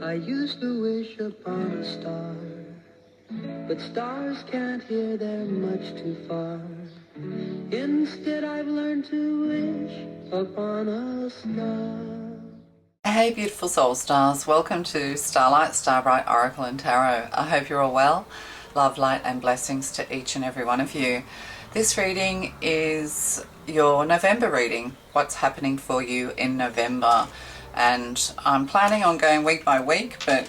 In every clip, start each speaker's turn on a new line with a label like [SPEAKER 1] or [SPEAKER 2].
[SPEAKER 1] I used to wish upon a star, but stars can't hear, they're much too far. Instead I've learned to wish upon a star.
[SPEAKER 2] Hey beautiful soul stars, welcome to Starlight, Starbright, Oracle and Tarot. I hope you're all well. Love, light and blessings to each and every one of you. This reading is your November reading, what's happening for you in November. And I'm planning on going week by week, but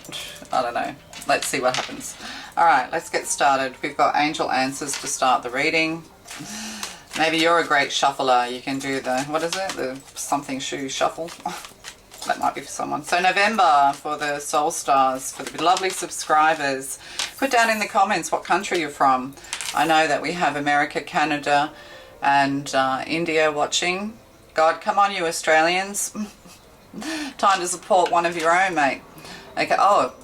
[SPEAKER 2] I don't know. Let's see what happens. Alright, let's get started. We've got angel answers to start the reading. Maybe you're a great shuffler. You can do the, what is it? The something shoe shuffle. That might be for someone. So November for the soul stars, for the lovely subscribers. Put down in the comments what country you're from. I know that we have America, Canada and India watching. God, come on you Australians. Time to support one of your own, mate. Okay, oh,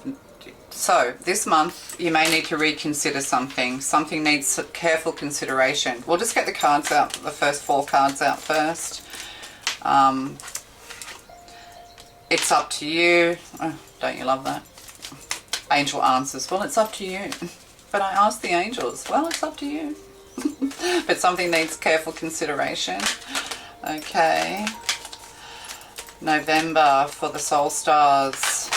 [SPEAKER 2] so this month you may need to reconsider something. Something needs careful consideration. We'll just get the cards out, the first 4 cards out first. It's up to you. Oh, don't you love that? Angel answers, well, it's up to you. But I asked the angels, well, it's up to you. But something needs careful consideration. Okay. November for the soul stars.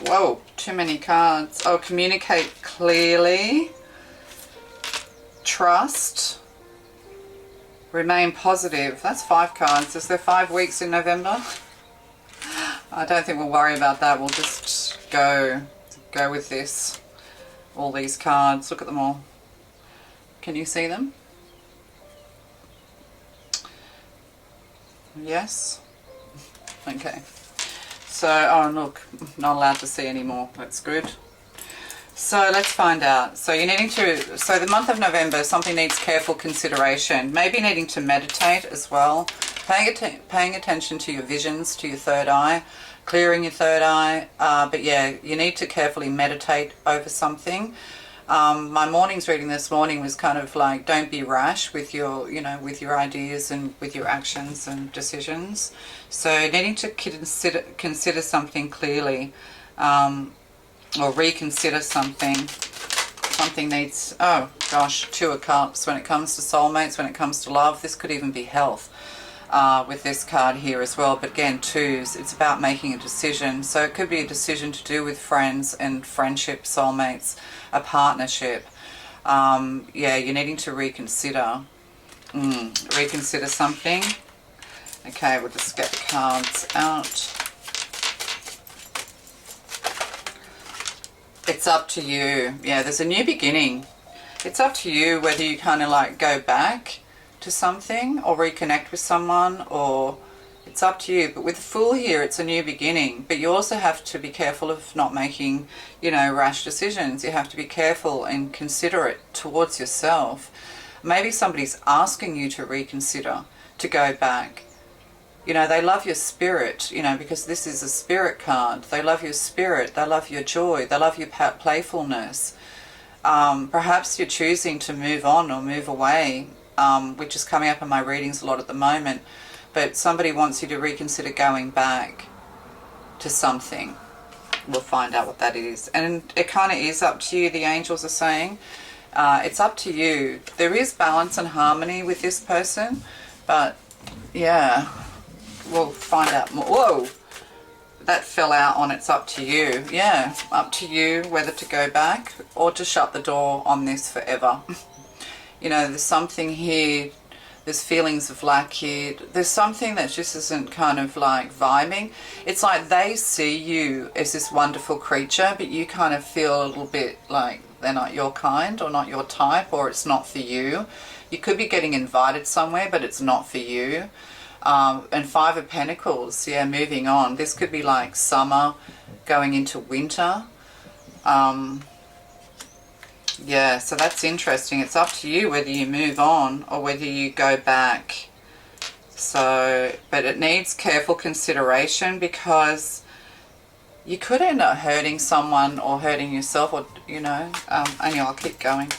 [SPEAKER 2] Whoa, too many cards. Oh, communicate clearly. Trust. Remain positive. That's 5 cards. Is there 5 weeks in November? I don't think we'll worry about that. We'll just go with this. All these cards. Look at them all. Can you see them? Yes? Okay. So, oh look, not allowed to see anymore. That's good. So let's find out. So you're needing to, so the month of November, something needs careful consideration. Maybe needing to meditate as well. Paying attention to your visions, to your third eye, clearing your third eye. But yeah, you need to carefully meditate over something. My morning's reading this morning was kind of like, don't be rash with your, you know, with your ideas and with your actions and decisions. So needing to consider something clearly, or reconsider something. Something needs, oh gosh, 2 of Cups. When it comes to soulmates, when it comes to love, this could even be health. With this card here as well, but again 2s, it's about making a decision. So it could be a decision to do with friends and friendship, soulmates, a partnership. Yeah, you're needing to reconsider reconsider something. Okay, we'll just get the cards out. It's up to you. Yeah, there's a new beginning. It's up to you whether you kind of like go back to something or reconnect with someone, or it's up to you. But with the Fool here, it's a new beginning, but you also have to be careful of not making, you know, rash decisions. You have to be careful and considerate towards yourself. Maybe somebody's asking you to reconsider, to go back. You know, they love your spirit, you know, because this is a spirit card. They love your spirit, they love your joy, they love your playfulness. Perhaps you're choosing to move on or move away, which is coming up in my readings a lot at the moment, but somebody wants you to reconsider going back to something. We'll find out what that is, and it kind of is up to you, the angels are saying. It's up to you. There is balance and harmony with this person, but yeah, we'll find out more. Whoa, that fell out on it's up to you. Yeah, up to you whether to go back or to shut the door on this forever. You know, there's something here, there's feelings of lack here, there's something that just isn't kind of like vibing. It's like they see you as this wonderful creature, but you kind of feel a little bit like they're not your kind or not your type, or it's not for you. You could be getting invited somewhere, but it's not for you. And 5 of Pentacles, yeah, moving on. This could be like summer going into winter. Yeah, so that's interesting. It's up to you whether you move on or whether you go back. So, but it needs careful consideration, because you could end up hurting someone or hurting yourself, or, you know, anyway, I'll keep going.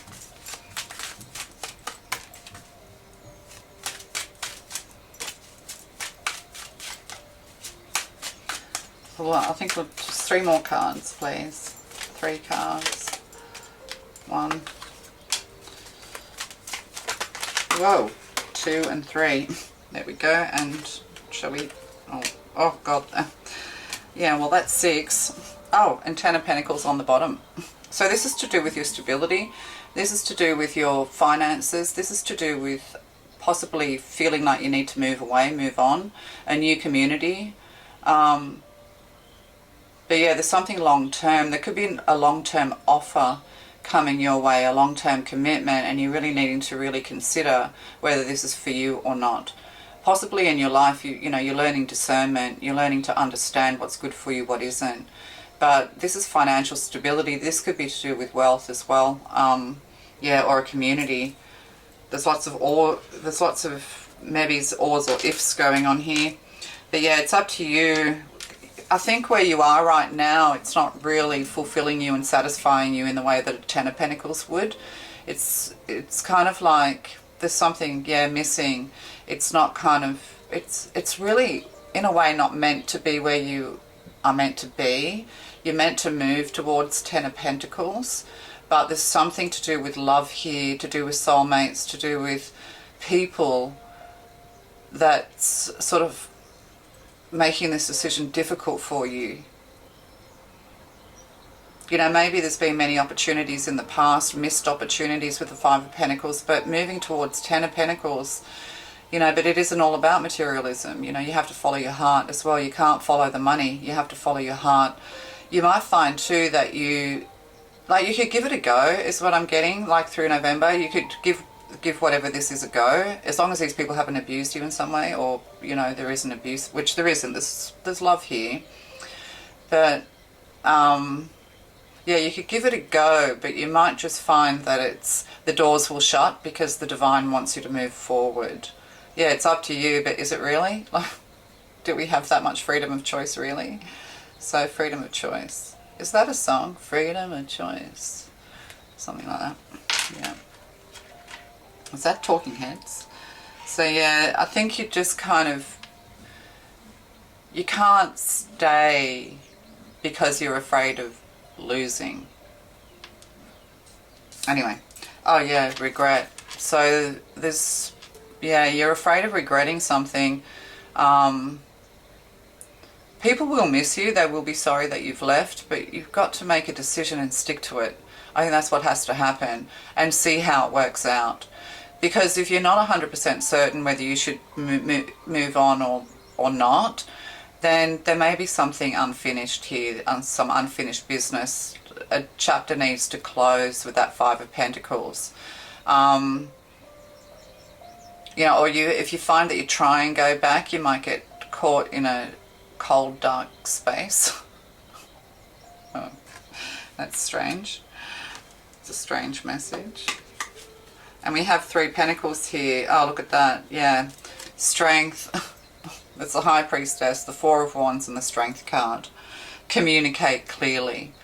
[SPEAKER 2] Well, I think we'll just 3 more cards, please. 3 cards. 1. Whoa. 2 and 3. There we go. And shall we... Oh God. Yeah, well, that's 6. Oh, and 10 of Pentacles on the bottom. So this is to do with your stability. This is to do with your finances. This is to do with possibly feeling like you need to move away, move on, a new community. But yeah, there's something long-term. There could be a long-term offer coming your way, a long-term commitment, and you're really needing to really consider whether this is for you or not. Possibly in your life, you know, you're learning discernment, you're learning to understand what's good for you, what isn't. But this is financial stability. This could be to do with wealth as well, yeah, or a community. There's lots of maybes, ors, or ifs going on here. But yeah, it's up to you. I think where you are right now, it's not really fulfilling you and satisfying you in the way that a 10 of Pentacles would. It's kind of like there's something, yeah, missing. It's not kind of, it's really, in a way, not meant to be where you are meant to be. You're meant to move towards 10 of Pentacles, but there's something to do with love here, to do with soulmates, to do with people that's sort of making this decision difficult for you. You know, maybe there's been many opportunities in the past, missed opportunities with the 5 of Pentacles, but moving towards 10 of Pentacles, you know, but it isn't all about materialism. You know, you have to follow your heart as well. You can't follow the money. You have to follow your heart. You might find too that you could give it a go, is what I'm getting, like through November. You could give whatever this is a go, as long as these people haven't abused you in some way, or, you know, there isn't abuse, which there isn't. There's love here. But, yeah, you could give it a go, but you might just find that the doors will shut because the divine wants you to move forward. Yeah, it's up to you, but is it really? Like, do we have that much freedom of choice, really? So, freedom of choice. Is that a song? Freedom of choice. Something like that. Yeah. Is that Talking Heads? So, yeah, I think you just kind of... You can't stay because you're afraid of losing. Anyway. Oh, yeah, regret. So, there's... Yeah, you're afraid of regretting something. People will miss you. They will be sorry that you've left, but you've got to make a decision and stick to it. I think that's what has to happen, and see how it works out. Because if you're not 100% certain whether you should move on or not, then there may be something unfinished here, some unfinished business. A chapter needs to close with that 5 of Pentacles. You know, or if you find that you try and go back, you might get caught in a cold, dark space. Oh, that's strange. It's a strange message. And we have 3 Pentacles here. Oh, look at that. Yeah. Strength. It's the High Priestess, the 4 of Wands, and the Strength card. Communicate clearly.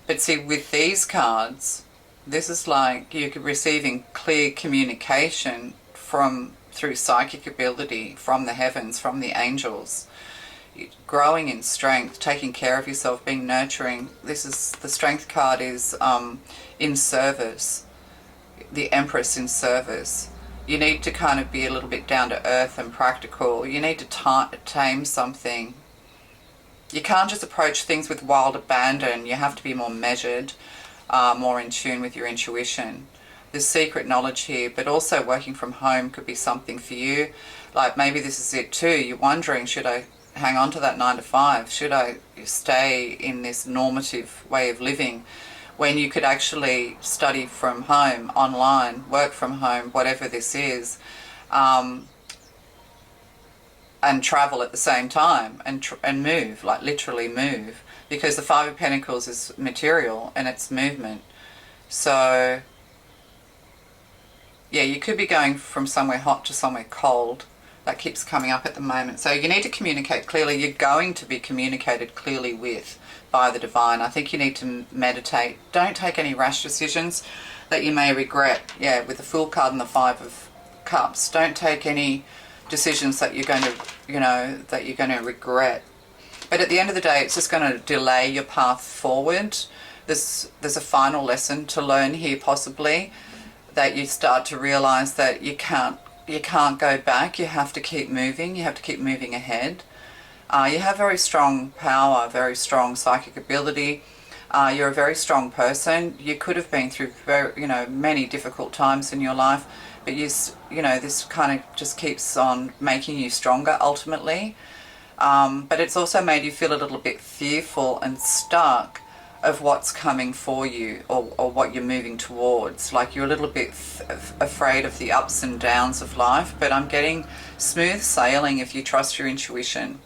[SPEAKER 2] But see, with these cards, this is like you're receiving clear communication through psychic ability from the heavens, from the angels. Growing in strength, taking care of yourself, being nurturing. This is, the Strength card is in service. The Empress in service. You need to kind of be a little bit down to earth and practical. You need to tame something. You can't just approach things with wild abandon. You have to be more measured, more in tune with your intuition. There's secret knowledge here, but also working from home could be something for you. Like maybe this is it too. You're wondering, should I hang on to that 9 to 5? Should I stay in this normative way of living? When you could actually study from home, online, work from home, whatever this is, and travel at the same time, and move, like literally move, because the 5 of Pentacles is material and it's movement. So, yeah, you could be going from somewhere hot to somewhere cold. That keeps coming up at the moment. So you need to communicate clearly. You're going to be communicated clearly with by the divine. I think you need to meditate. Don't take any rash decisions that you may regret. Yeah, with the Fool card and the 5 of Cups. Don't take any decisions that you're going to, you know, that you're going to regret. But at the end of the day, it's just going to delay your path forward. There's a final lesson to learn here, possibly, that you start to realize that you can't go back. You have to keep moving. You have to keep moving ahead. You have very strong power, very strong psychic ability. You're a very strong person. You could have been through many difficult times in your life, but this kind of just keeps on making you stronger ultimately. But it's also made you feel a little bit fearful and stuck of what's coming for you, or what you're moving towards. Like, you're a little bit afraid of the ups and downs of life, but I'm getting smooth sailing if you trust your intuition.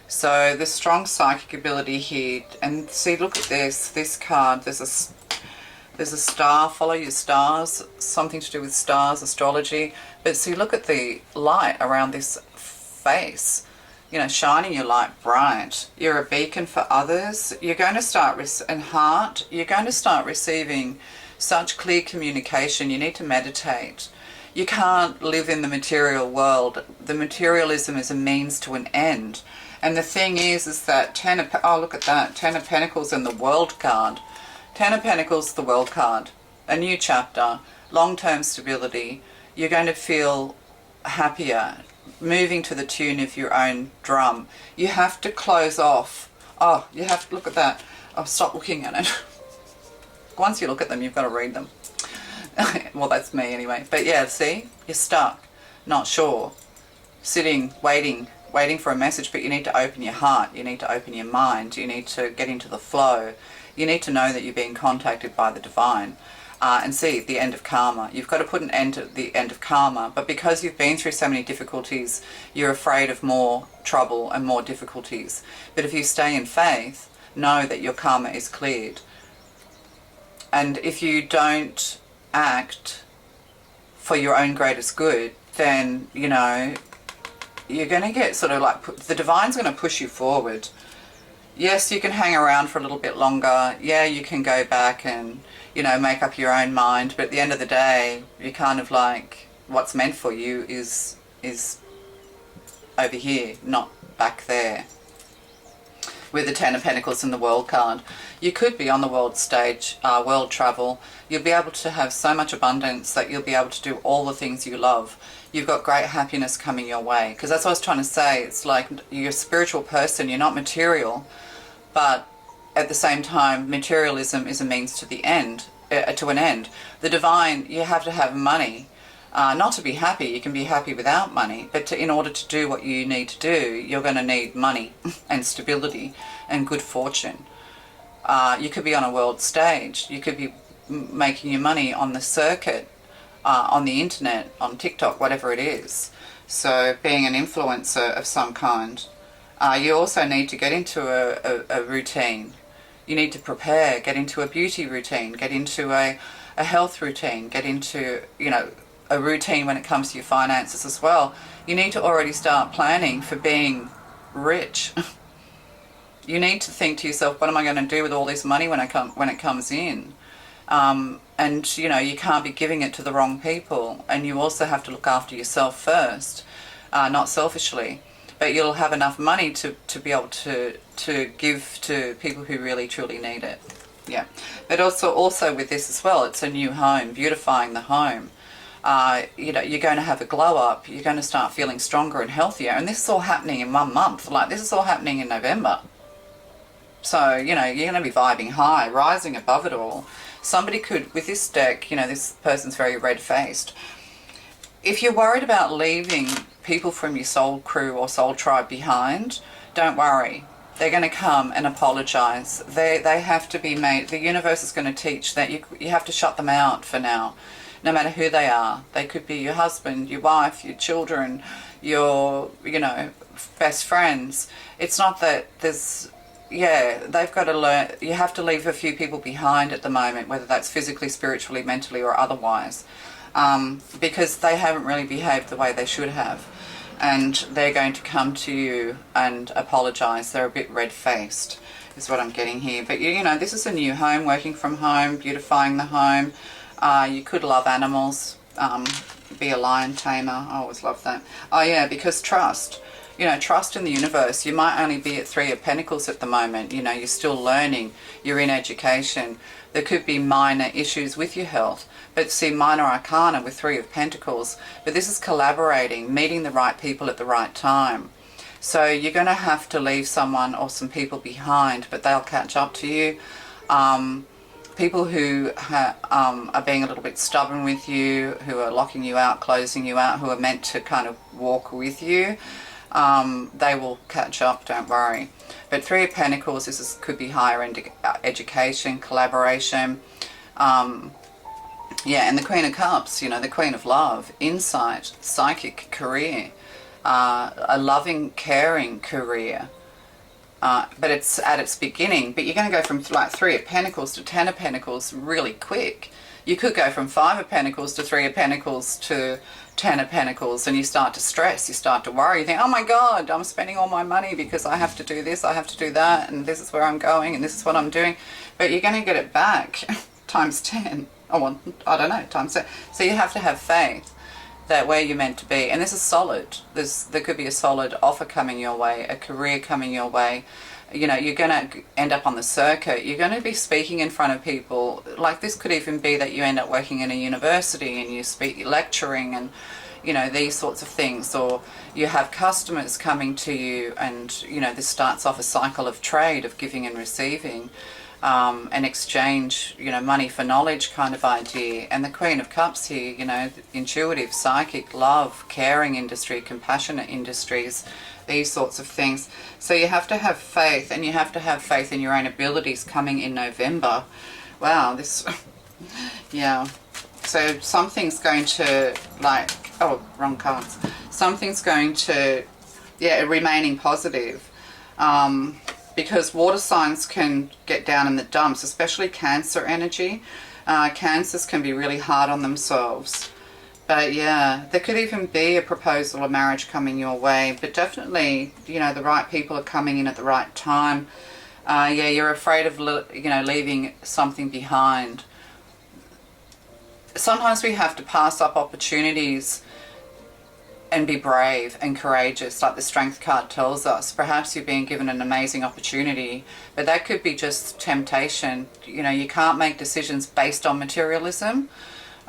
[SPEAKER 2] So the strong psychic ability here, and see, look at this card. There's a star. Follow your stars. Something to do with stars, astrology. But see, look at the light around this face. Shining your light bright. You're a beacon for others. You're going to start you're going to start receiving such clear communication. You need to meditate. You can't live in the material world. The materialism is a means to an end. And the thing is that look at that, 10 of Pentacles and the World card. 10 of Pentacles, the World card. A new chapter, long-term stability. You're going to feel happier, moving to the tune of your own drum. You have to close off. Oh, you have to look at that. Oh, stop looking at it. Once you look at them, you've got to read them. Well, that's me anyway. But yeah, see, you're stuck, not sure, sitting, waiting for a message, but you need to open your heart, you need to open your mind, you need to get into the flow, you need to know that you're being contacted by the divine, and see the end of karma. You've got to put an end to the end of karma, but because you've been through so many difficulties, you're afraid of more trouble and more difficulties. But if you stay in faith, know that your karma is cleared. And if you don't act for your own greatest good, then, you're going to get sort of like, the divine's going to push you forward. Yes, you can hang around for a little bit longer. Yeah, you can go back and, make up your own mind. But at the end of the day, you're kind of like, what's meant for you is over here, not back there. With the 10 of Pentacles and the World card. You could be on the world stage, world travel. You'll be able to have so much abundance that you'll be able to do all the things you love. You've got great happiness coming your way. Because that's what I was trying to say. It's like, you're a spiritual person, you're not material. But at the same time, materialism is a means to the end, to an end. The divine, you have to have money. Not to be happy, you can be happy without money, but in order to do what you need to do, you're going to need money and stability and good fortune. You could be on a world stage, you could be making your money on the circuit, on the internet, on TikTok, whatever it is. So being an influencer of some kind. You also need to get into a routine. You need to prepare, get into a beauty routine, get into a health routine, get into, a routine when it comes to your finances as well. You need to already start planning for being rich. You need to think to yourself, what am I going to do with all this money when it comes in? And you can't be giving it to the wrong people. And you also have to look after yourself first, not selfishly. But you'll have enough money to be able to give to people who really truly need it. Yeah. But also with this as well, it's a new home, beautifying the home. You're going to have a glow up. You're going to start feeling stronger and healthier. And this is all happening in 1 month. Like, this is all happening in November. So, you're going to be vibing high, rising above it all. Somebody could, with this deck, this person's very red-faced. If you're worried about leaving people from your soul crew or soul tribe behind, don't worry. They're going to come and apologize. They have to be made. The universe is going to teach that you have to shut them out for now, no matter who they are. They could be your husband, your wife, your children, your, best friends. It's not that they've got to learn. You have to leave a few people behind at the moment, whether that's physically, spiritually, mentally, or otherwise, because they haven't really behaved the way they should have. And they're going to come to you and apologize. They're a bit red-faced, is what I'm getting here. But, this is a new home, working from home, beautifying the home. You could love animals, be a lion tamer. I always love that. Oh, yeah, because trust. you know, trust in the universe. You might only be at 3 of Pentacles at the moment. You know, you're still learning. You're in education. There could be minor issues with your health. But see, minor arcana with 3 of Pentacles. But this is collaborating, meeting the right people at the right time. So you're going to have to leave someone or some people behind, but they'll catch up to you. People who are being a little bit stubborn with you, who are locking you out, closing you out, who are meant to kind of walk with you, they will catch up, don't worry. But 3 of Pentacles, could be higher education, collaboration. Yeah, and the Queen of Cups, you know, the Queen of Love, insight, psychic career, a loving, caring career. But it's at its beginning. But you're going to go from like 3 of Pentacles to 10 of Pentacles really quick. You could go from 5 of Pentacles to 3 of Pentacles to 10 of Pentacles, and you start to stress, you start to worry, you think, oh my God, I'm spending all my money because I have to do this, I have to do that, and this is where I'm going, and this is what I'm doing. But you're going to get it back times 10. Oh, well, I don't know, times 10. So you have to have faith that where you're meant to be, and this is solid. There could be a solid offer coming your way, a career coming your way. You know, you're going to end up on the circuit. You're going to be speaking in front of people. Like, this could even be that you end up working in a university and you speak lecturing and, you know, these sorts of things. Or you have customers coming to you and, you know, this starts off a cycle of trade, of giving and receiving. An exchange, you know, money for knowledge kind of idea. And the Queen of Cups here, you know, intuitive, psychic, love, caring industry, compassionate industries, these sorts of things. So you have to have faith, and you have to have faith in your own abilities coming in November. Wow, this, yeah. So something's going to, like, oh, wrong cards. Something's going to, yeah, remaining positive. Because water signs can get down in the dumps, especially Cancer energy. Cancers can be really hard on themselves. But yeah, there could even be a proposal or marriage coming your way. But definitely, you know, the right people are coming in at the right time. Yeah, you're afraid of, you know, leaving something behind. Sometimes we have to pass up opportunities and be brave and courageous, like the Strength card tells us. Perhaps you're being given an amazing opportunity, but that could be just temptation. You know, you can't make decisions based on materialism.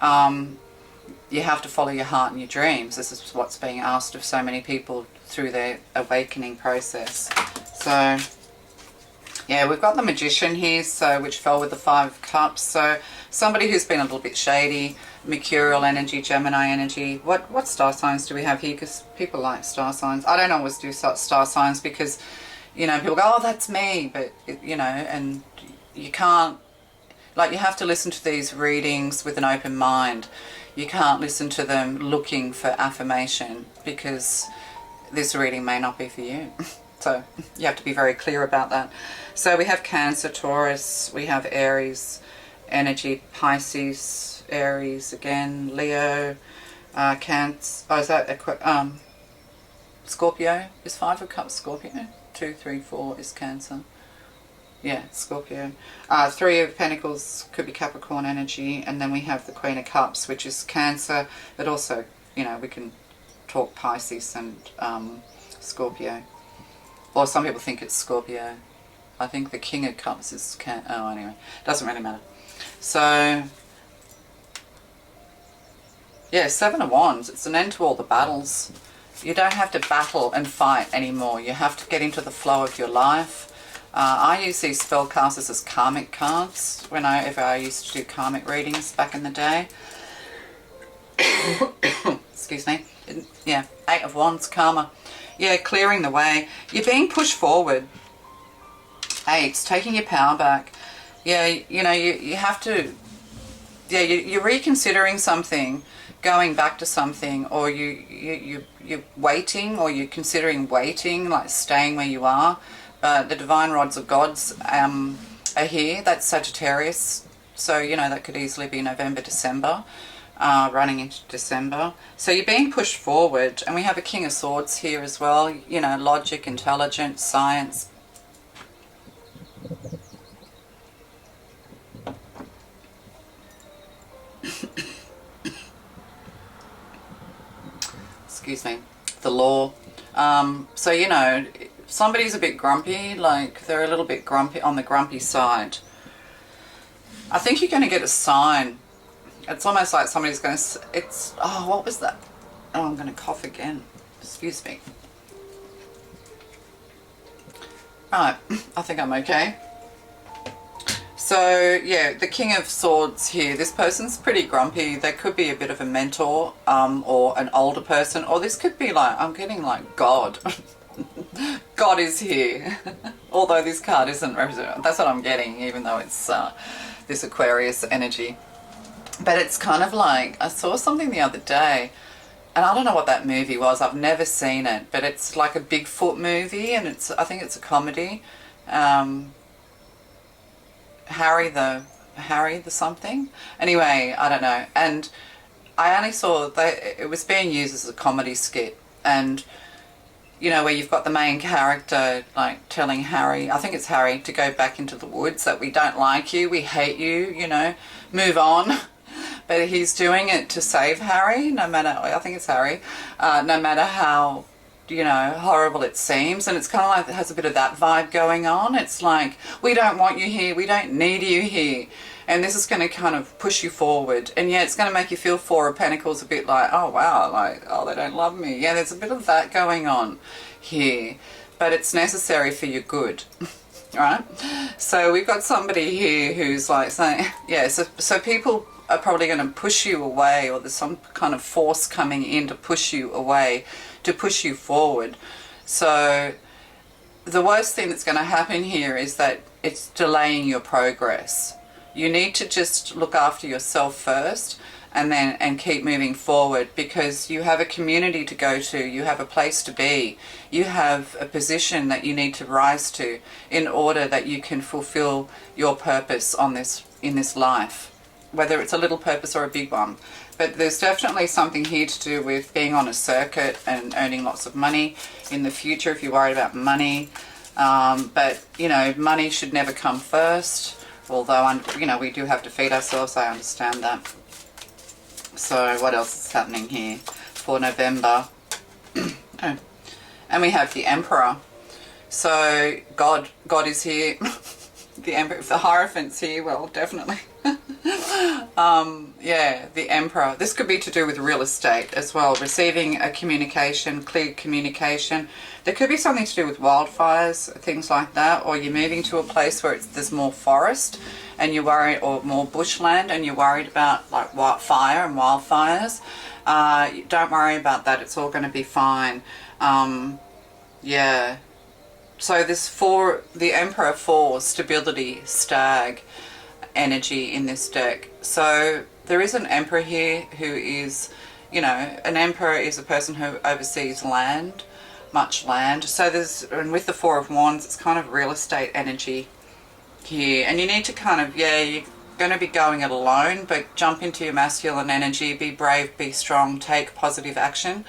[SPEAKER 2] You have to follow your heart and your dreams. This is what's being asked of so many people through their awakening process. So, yeah, we've got the Magician here, so which fell with the 5 of Cups. So somebody who's been a little bit shady, Mercurial energy, Gemini energy. What star signs do we have here? Because people like star signs. I don't always do star signs because, you know, people go, oh, that's me. But, you know, and you can't, like, you have to listen to these readings with an open mind. You can't listen to them looking for affirmation because this reading may not be for you. So you have to be very clear about that. So we have Cancer, Taurus, we have Aries energy, Pisces, Aries again, Leo, Cancer, oh, is that Scorpio? Is 5 of Cups Scorpio? 2, 3, 4 is Cancer. Yeah, Scorpio. 3 of Pentacles could be Capricorn energy, and then we have the Queen of Cups, which is Cancer, but also, you know, we can talk Pisces and Scorpio. Or some people think it's Scorpio. I think the King of Cups is oh, anyway, doesn't really matter. So, yeah, 7 of Wands. It's an end to all the battles. You don't have to battle and fight anymore. You have to get into the flow of your life. I use these spellcasters as karmic cards whenever I used to do karmic readings back in the day. Excuse me. Yeah, 8 of Wands, karma. Yeah, clearing the way. You're being pushed forward. 8, taking your power back. Yeah, you know, you have to, yeah, you're reconsidering something, going back to something, or you're waiting, or you're considering waiting, like staying where you are. But the divine rods of gods are here. That's Sagittarius. So, you know, that could easily be November, December, running into December. So you're being pushed forward. And we have a King of Swords here as well. You know, logic, intelligence, science. Excuse me. The law, So, you know, somebody's a bit grumpy, like they're a little bit grumpy, on the grumpy side. I think you're going to get a sign. It's almost like somebody's going to, it's, oh, what was that? Oh, I'm going to cough again. Excuse me. Right, I think I'm okay. So, yeah, the King of Swords here. This person's pretty grumpy. They could be a bit of a mentor, or an older person. Or this could be like, I'm getting like God. God is here. Although this card isn't represented. That's what I'm getting, even though it's this Aquarius energy. But it's kind of like, I saw something the other day. And I don't know what that movie was. I've never seen it. But it's like a Bigfoot movie. And I think it's a comedy. Harry the something. Anyway, I don't know. And I only saw that it was being used as a comedy skit, and you know, where you've got the main character like telling Harry, I think it's Harry, to go back into the woods, that we don't like you, we hate you, you know, move on. But he's doing it to save Harry, no matter, I think it's Harry, no matter how, you know, horrible it seems. And it's kind of like it has a bit of that vibe going on. It's like, we don't want you here, we don't need you here, and this is going to kind of push you forward. And yeah, it's going to make you feel Four of Pentacles a bit like, oh wow, like, oh, they don't love me. Yeah, there's a bit of that going on here, but it's necessary for your good. Right? So we've got somebody here who's like saying, yeah, so people are probably going to push you away, or there's some kind of force coming in to push you away, to push you forward. So the worst thing that's going to happen here is that it's delaying your progress. You need to just look after yourself first, and keep moving forward, because you have a community to go to, you have a place to be, you have a position that you need to rise to in order that you can fulfill your purpose on this, in this life, whether it's a little purpose or a big one. But there's definitely something here to do with being on a circuit and earning lots of money in the future if you're worried about money. But, you know, money should never come first, although, you know, we do have to feed ourselves, I understand that. So what else is happening here for November? Oh. And we have the Emperor. So God is here. The Emperor, if the Hierophant's here, well, definitely. Yeah, the Emperor. This could be to do with real estate as well. Receiving a communication, clear communication. There could be something to do with wildfires, things like that. Or you're moving to a place where there's more forest, and you're worried, or more bushland, and you're worried about like fire and wildfires. Don't worry about that. It's all going to be fine. Yeah. So this the Emperor 4, stability, stag energy in this deck. So there is an Emperor here who is, you know, an Emperor is a person who oversees land, much land. So and with the 4 of Wands, it's kind of real estate energy here. And you need to kind of, yeah, you're going to be going it alone, but jump into your masculine energy, be brave, be strong, take positive action.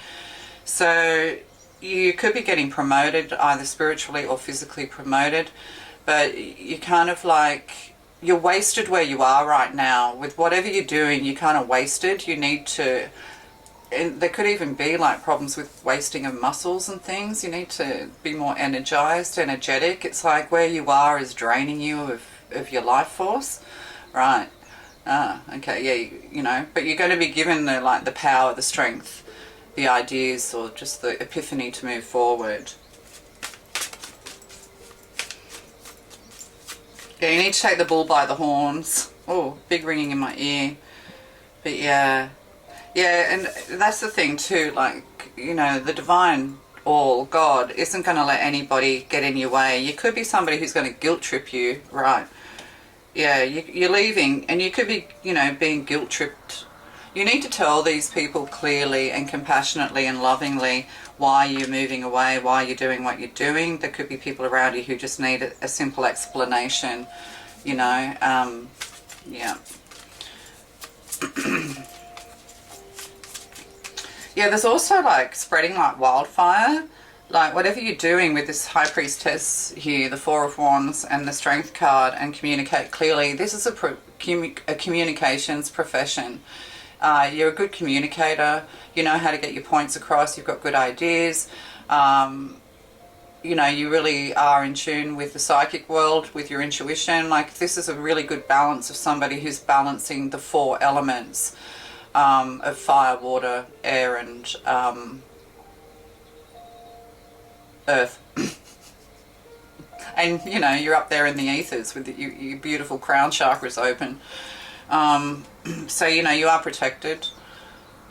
[SPEAKER 2] So you could be getting promoted, either spiritually or physically promoted, but you kind of like, you're wasted where you are right now. With whatever you're doing, you're kind of wasted. You need to, and there could even be like problems with wasting of muscles and things. You need to be more energized, energetic. It's like where you are is draining you of your life force. Right. Okay, yeah, you know, but you're going to be given the power, the strength, the ideas, or just the epiphany to move forward. Yeah, you need to take the bull by the horns. Oh, big ringing in my ear. But yeah, and that's the thing too, like, you know, the divine all, God, isn't going to let anybody get in your way. You could be somebody who's going to guilt trip you, right? Yeah, you're leaving, and you could be, you know, being guilt tripped. You need to tell these people clearly and compassionately and lovingly why you're moving away, why you're doing what you're doing. There could be people around you who just need a simple explanation, you know. Yeah. Yeah, there's also like spreading like wildfire. Like whatever you're doing with this High Priestess here, the 4 of Wands and the Strength card, and communicate clearly. This is a communications profession. You're a good communicator. You know how to get your points across. You've got good ideas. You know, you really are in tune with the psychic world, with your intuition. Like, this is a really good balance of somebody who's balancing the 4 elements of fire, water, air, and earth. And, you know, you're up there in the ethers with your beautiful crown chakras open. So, you know, you are protected.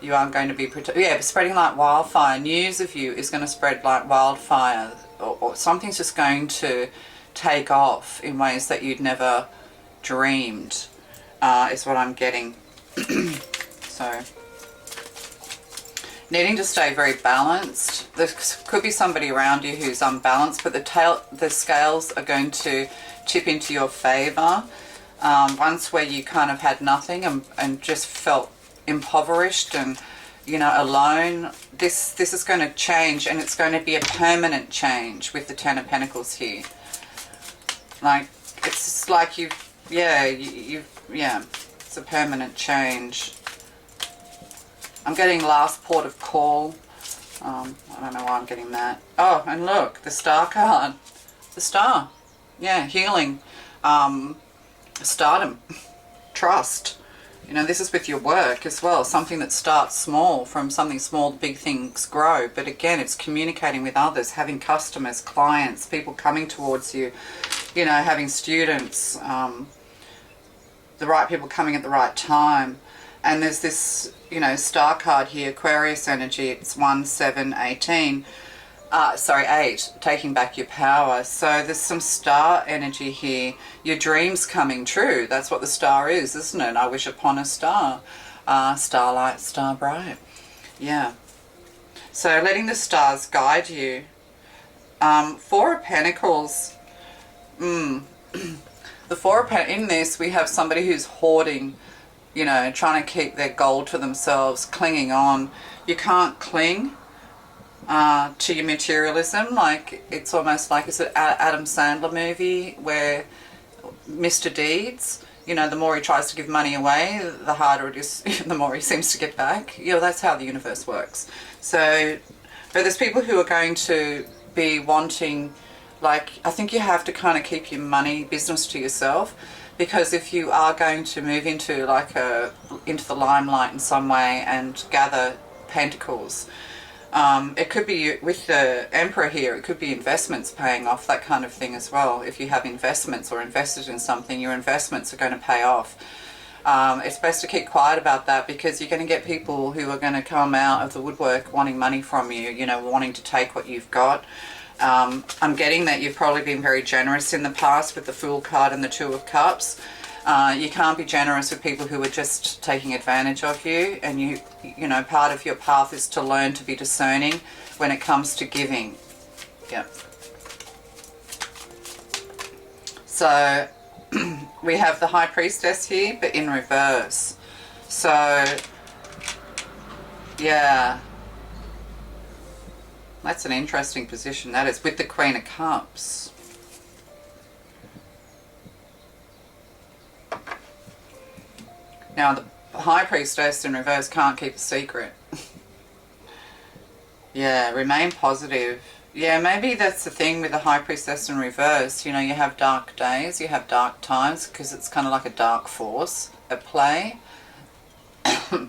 [SPEAKER 2] You are going to be protected. Yeah, spreading like wildfire. News of you is going to spread like wildfire. Or something's just going to take off in ways that you'd never dreamed, is what I'm getting. So, needing to stay very balanced. There could be somebody around you who's unbalanced, but the scales are going to tip into your favor. Once where you kind of had nothing and just felt impoverished and, you know, alone, this is going to change, and it's going to be a permanent change with the 10 of Pentacles here. Like, it's just like yeah, it's a permanent change. I'm getting last port of call. I don't know why I'm getting that. Oh, and look, the Star card. The Star. Yeah, healing. Stardom. Trust. You know, this is with your work as well. Something that starts small. From something small, big things grow. But again, it's communicating with others, having customers, clients, people coming towards you, you know, having students, the right people coming at the right time. And there's this, you know, Star card here, Aquarius energy. It's 1, 7, 18. 8, taking back your power. So there's some star energy here. Your dreams coming true. That's what the star is, isn't it? I wish upon a star. Starlight, star bright. Yeah. So letting the stars guide you. 4 of Pentacles. The 4 of Pentacles. In this, we have somebody who's hoarding, you know, trying to keep their gold to themselves, clinging on. You can't cling to your materialism. Like, it's almost like, it's an Adam Sandler movie where Mr. Deeds, you know, the more he tries to give money away, the harder it is, the more he seems to get back. You know, that's how the universe works. So, but there's people who are going to be wanting, like, I think you have to kind of keep your money business to yourself, because if you are going to move into like into the limelight in some way and gather pentacles, it could be with the Emperor here, it could be investments paying off, that kind of thing as well. If you have investments or invested in something, your investments are going to pay off. It's best to keep quiet about that, because you're going to get people who are going to come out of the woodwork wanting money from you, you know, wanting to take what you've got. I'm getting that you've probably been very generous in the past with the Fool card and the 2 of Cups. You can't be generous with people who are just taking advantage of you, and you know, part of your path is to learn to be discerning when it comes to giving. Yep. So we have the High Priestess here, but in reverse. So yeah, that's an interesting position, that is, with the Queen of Cups. Now, the High Priestess in reverse can't keep a secret. Yeah, remain positive. Yeah, maybe that's the thing with the High Priestess in reverse. You know, you have dark days, you have dark times, because it's kind of like a dark force at play. I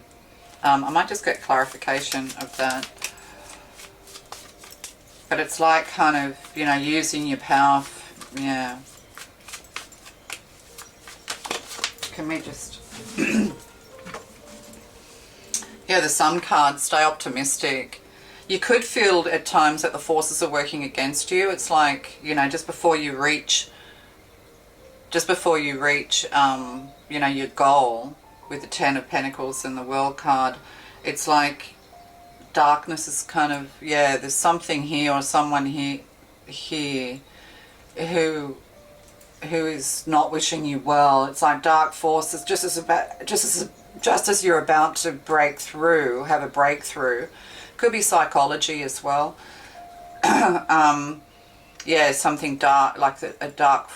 [SPEAKER 2] might just get clarification of that. But it's like kind of, you know, using your power. Yeah. Can we just... Yeah, the Sun card, stay optimistic. You could feel at times that the forces are working against you. It's like, you know, just before you reach, you know, your goal with the 10 of Pentacles and the World card, it's like darkness is kind of, yeah, there's something here or someone here who is not wishing you well. It's like dark forces, just as you're about to break through, have a breakthrough. Could be psychology as well. Yeah, something dark, like a dark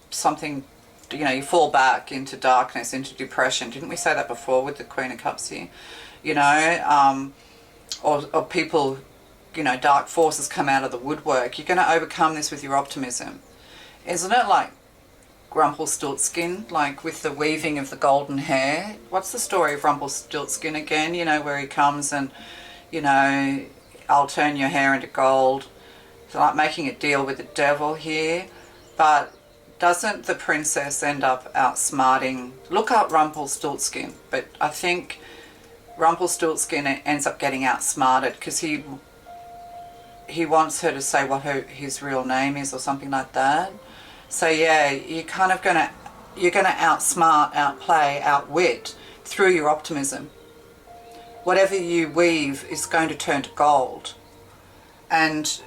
[SPEAKER 2] something, you know, you fall back into darkness, into depression. Didn't we say that before with the Queen of Cups here? You know, or people you know, dark forces come out of the woodwork. You're going to overcome this with your optimism. Isn't it like Rumpelstiltskin, like with the weaving of the golden hair? What's the story of Rumpelstiltskin again? You know, where he comes and, you know, I'll turn your hair into gold. So like making a deal with the devil here. But doesn't the princess end up outsmarting? Look up Rumpelstiltskin. But I think Rumpelstiltskin ends up getting outsmarted because he wants her to say what his real name is or something like that. So yeah, you're gonna outsmart, outplay, outwit through your optimism. Whatever you weave is going to turn to gold. And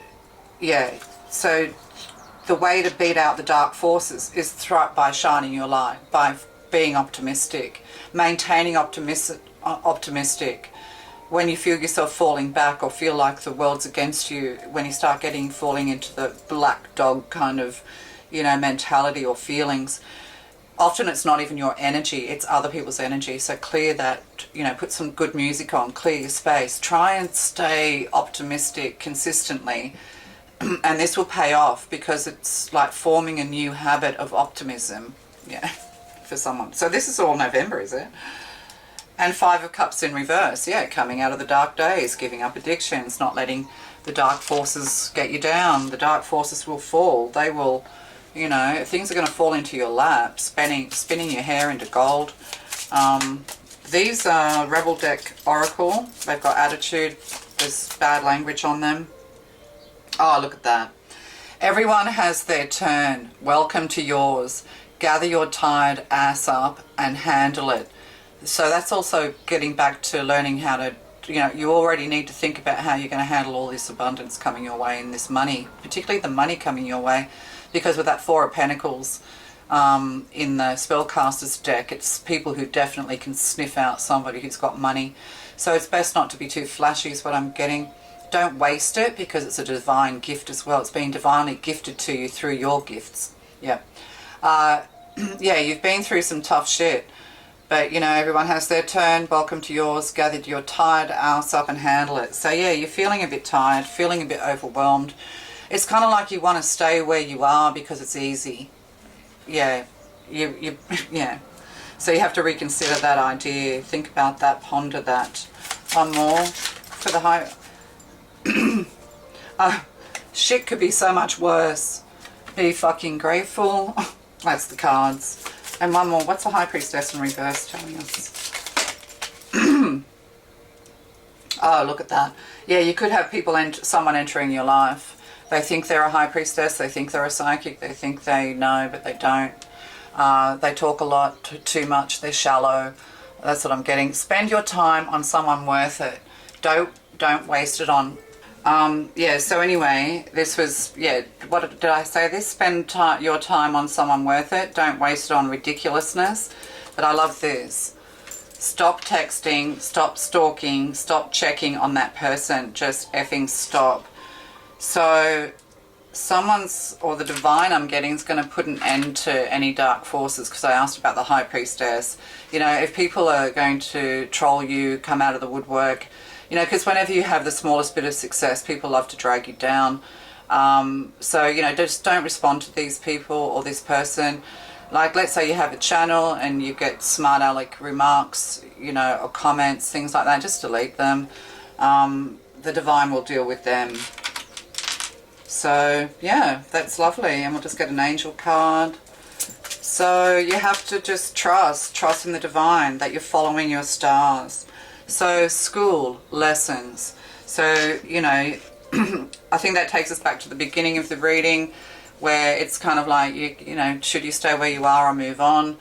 [SPEAKER 2] yeah, so the way to beat out the dark forces is by shining your light, by being optimistic, maintaining optimistic. When you feel yourself falling back or feel like the world's against you, when you start falling into the black dog kind of, you know, mentality or feelings, often it's not even your energy, it's other people's energy. So clear that, you know, put some good music on, clear your space, try and stay optimistic consistently. And this will pay off because it's like forming a new habit of optimism, yeah, for someone. So this is all November, is it? And 5 of Cups in reverse, yeah, coming out of the dark days, giving up addictions, not letting the dark forces get you down. The dark forces will fall. They will, you know, things are going to fall into your lap, spinning your hair into gold. These are Rebel Deck Oracle. They've got attitude. There's bad language on them. Oh, look at that. Everyone has their turn. Welcome to yours. Gather your tired ass up and handle it. So that's also getting back to learning how to, you know, you already need to think about how you're going to handle all this abundance coming your way and this money, particularly the money coming your way, because with that 4 of Pentacles in the Spellcaster's deck, it's people who definitely can sniff out somebody who's got money. So it's best not to be too flashy is what I'm getting. Don't waste it because it's a divine gift as well. It's being divinely gifted to you through your gifts. Yeah. Yeah, you've been through some tough shit. But, you know, everyone has their turn. Welcome to yours. Gathered your tired ass up and handle it. So, yeah, you're feeling a bit tired, feeling a bit overwhelmed. It's kind of like you want to stay where you are because it's easy. Yeah, yeah. So you have to reconsider that idea. Think about that, ponder that. One more for the high... shit could be so much worse. Be fucking grateful. That's the cards. And one more. What's the High Priestess in reverse telling us? Oh, look at that. Yeah, you could have someone entering your life. They think they're a High Priestess. They think they're a psychic. They think they know, but they don't. They talk a lot, too much. They're shallow. That's what I'm getting. Spend your time on someone worth it. Don't waste it on... yeah, so anyway, this was, yeah, what did I say this? Spend your time on someone worth it. Don't waste it on ridiculousness. But I love this. Stop texting, stop stalking, stop checking on that person. Just effing stop. So someone's, or the divine I'm getting, is going to put an end to any dark forces, because I asked about the High Priestess. You know, if people are going to troll you, come out of the woodwork, you know, because whenever you have the smallest bit of success, people love to drag you down. So, you know, just don't respond to these people or this person. Like, let's say you have a channel and you get smart aleck remarks, you know, or comments, things like that. Just delete them. The divine will deal with them. So, yeah, that's lovely. And we'll just get an angel card. So you have to just trust in the divine, that you're following your stars. So school, lessons. So, you know, I think that takes us back to the beginning of the reading, where it's kind of like, you know, should you stay where you are or move on?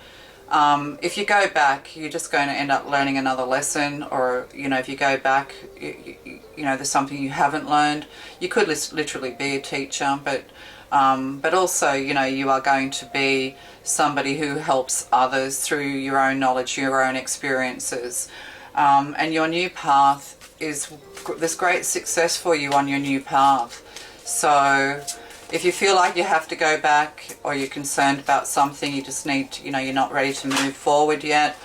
[SPEAKER 2] If you go back, you're just going to end up learning another lesson. Or, you know, if you go back, you know, there's something you haven't learned. You could literally be a teacher, but also, you know, you are going to be somebody who helps others through your own knowledge, your own experiences. And your new path is, there's great success for you on your new path. So if you feel like you have to go back, or you're concerned about something, you just need to, you know, you're not ready to move forward yet,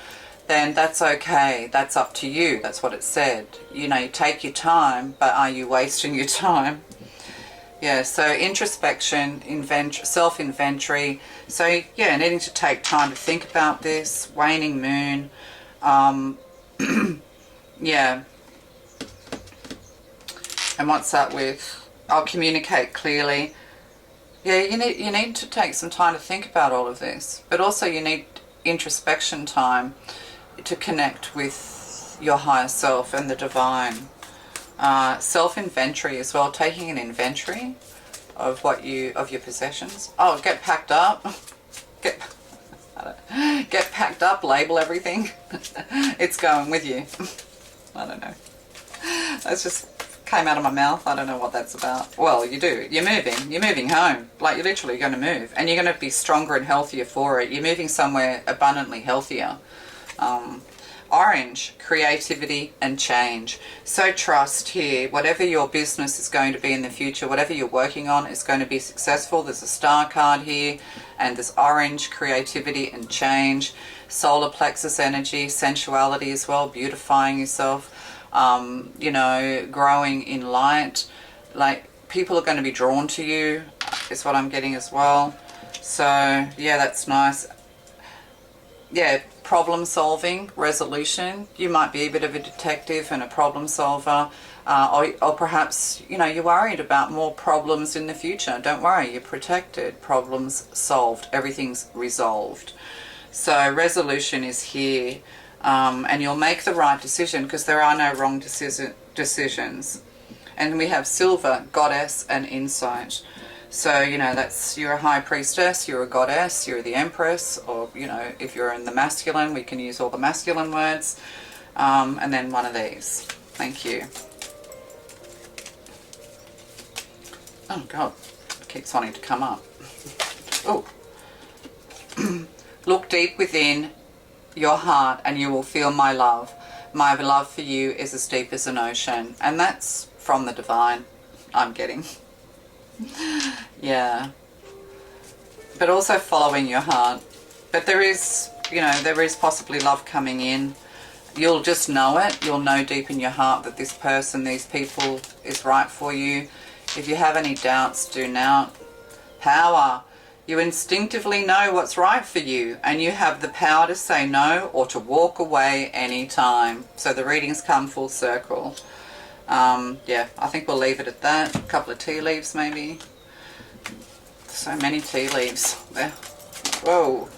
[SPEAKER 2] then that's okay. That's up to you. That's what it said. You know, you take your time, but are you wasting your time? Yeah, so introspection, self-inventory. So, yeah, needing to take time to think about this. Waning moon. Yeah. And what's that with? I'll communicate clearly. Yeah, you need to take some time to think about all of this. But also you need introspection time to connect with your higher self and the divine. Self-inventory as well, taking an inventory of of your possessions. Oh, get packed up. Get packed up, label everything. It's going with you. I don't know. That's just came out of my mouth. I don't know what that's about. Well, you do. You're moving home. Like, you're literally going to move, and you're going to be stronger and healthier for it. You're moving somewhere abundantly healthier. Orange, creativity and change. So trust here, whatever your business is going to be in the future, whatever you're working on is going to be successful. There's a star card here, and there's orange, creativity and change. Solar plexus energy, sensuality as well, beautifying yourself, you know, growing in light. Like, people are going to be drawn to you, is what I'm getting as well. So, yeah, that's nice. Yeah, problem solving, resolution. You might be a bit of a detective and a problem solver, or perhaps, you know, you're worried about more problems in the future. Don't worry, you're protected. Problems solved. Everything's resolved. So resolution is here, and you'll make the right decision, because there are no wrong decisions. And we have silver, goddess and insight. So, you know, that's, you're a high priestess, you're a goddess, you're the empress, or, you know, if you're in the masculine, we can use all the masculine words. And then one of these. Thank you. Oh, God. It keeps wanting to come up. Oh. Look deep within your heart and you will feel my love. My love for you is as deep as an ocean. And that's from the divine, I'm getting. Yeah, but also following your heart. But there is, you know, there is possibly love coming in. You'll just know it. You'll know deep in your heart that this person, these people is right for you. If you have any doubts, do now. Power. You instinctively know what's right for you, and you have the power to say no or to walk away anytime. So the readings come full circle. Yeah, I think we'll leave it at that. A couple of tea leaves maybe. So many tea leaves there. Whoa.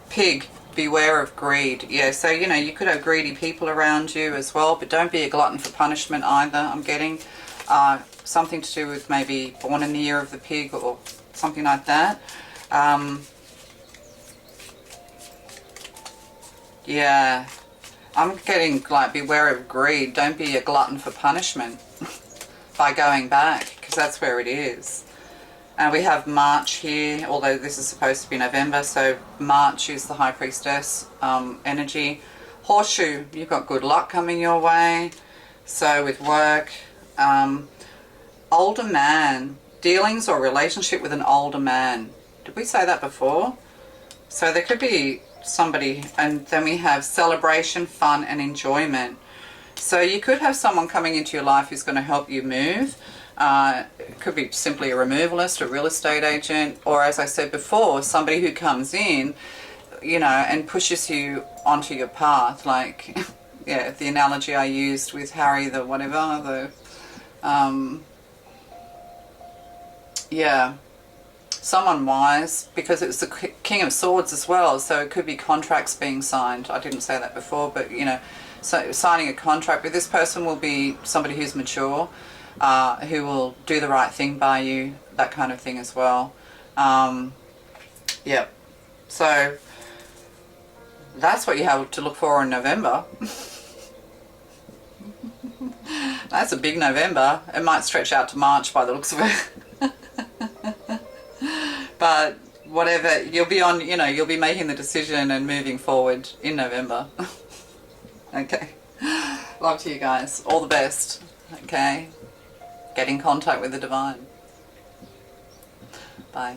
[SPEAKER 2] Pig, beware of greed. Yeah, so, you know, you could have greedy people around you as well, but don't be a glutton for punishment either, I'm getting. Something to do with maybe born in the year of the pig or something like that. Yeah. I'm getting, like, beware of greed. Don't be a glutton for punishment by going back, because that's where it is. And we have March here, although this is supposed to be November, so March is the High Priestess energy. Horseshoe, you've got good luck coming your way. So with work, older man, dealings or relationship with an older man. Did we say that before? So there could be somebody, and then we have celebration, fun and enjoyment. So you could have someone coming into your life who's going to help you move. It could be simply a removalist, a real estate agent, or, as I said before, somebody who comes in, you know, and pushes you onto your path. Like, yeah, the analogy I used with Harry the whatever, yeah, someone wise, because it's the King of Swords as well, so it could be contracts being signed. I didn't say that before, but, you know, so signing a contract with this person will be somebody who's mature, who will do the right thing by you, that kind of thing as well. Yep. So that's what you have to look for in November. That's a big November. It might stretch out to March by the looks of it. But whatever, you'll be on, you know, you'll be making the decision and moving forward in November. Okay. Love to you guys. All the best. Okay. Get in contact with the divine. Bye.